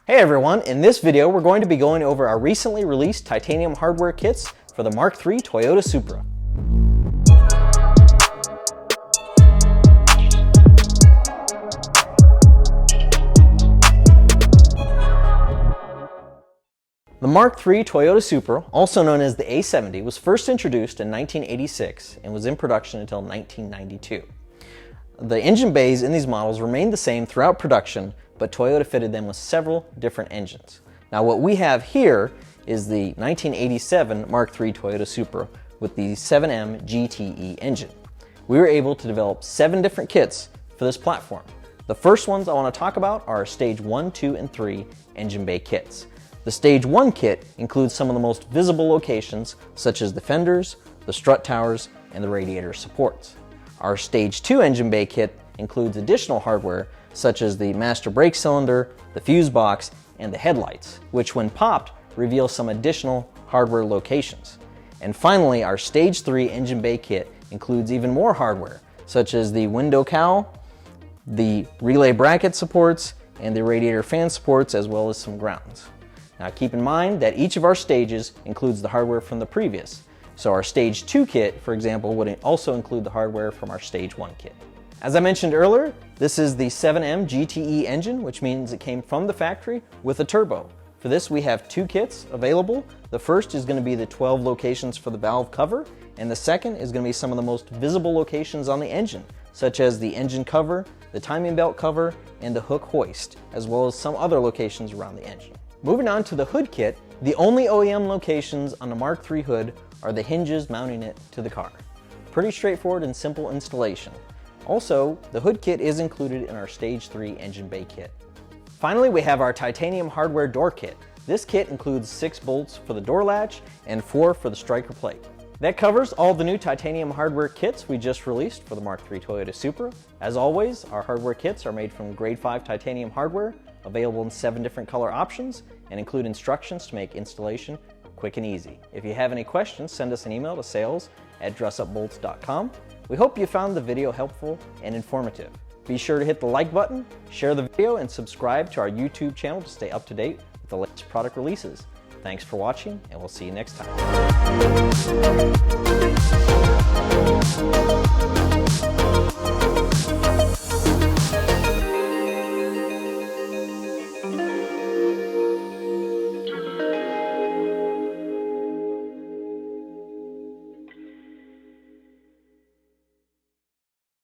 Hey everyone, in this video we're going to be going over our recently released titanium hardware kits for the Mark III Toyota Supra. The Mark III Toyota Supra, also known as the A70, was first introduced in 1986 and was in production until 1992. The engine bays in these models remained the same throughout production, but Toyota fitted them with several different engines. Now what we have here is the 1987 Mark III Toyota Supra with the 7M GTE engine. We were able to develop 7 different kits for this platform. The first ones I want to talk about are Stage 1, 2, and 3 engine bay kits. The Stage 1 kit includes some of the most visible locations such as the fenders, the strut towers, and the radiator supports. Our Stage 2 engine bay kit includes additional hardware such as the master brake cylinder, the fuse box, and the headlights, which when popped reveal some additional hardware locations. And finally, our Stage 3 engine bay kit includes even more hardware such as the window cowl, the relay bracket supports, and the radiator fan supports, as well as some grounds. Now keep in mind that each of our stages includes the hardware from the previous. So our Stage 2 kit, for example, would also include the hardware from our Stage 1 kit. As I mentioned earlier, this is the 7M GTE engine, which means it came from the factory with a turbo. For this we have 2 kits available. The first is going to be the 12 locations for the valve cover, and the second is going to be some of the most visible locations on the engine, such as the engine cover, the timing belt cover, and the hook hoist, as well as some other locations around the engine. Moving on to the hood kit, the only OEM locations on the Mark III hood are the hinges mounting it to the car. Pretty straightforward and simple installation. Also, the hood kit is included in our Stage 3 engine bay kit. Finally, we have our titanium hardware door kit. This kit includes 6 bolts for the door latch and 4 for the striker plate. That covers all the new titanium hardware kits we just released for the Mark III Toyota Supra. As always, our hardware kits are made from grade 5 titanium hardware, available in 7 different color options, and include instructions to make installation quick and easy. If you have any questions, send us an email to sales@dressupbolts.com. We hope you found the video helpful and informative. Be sure to hit the like button, share the video, and subscribe to our YouTube channel to stay up to date with the latest product releases. Thanks for watching, and we'll see you next time.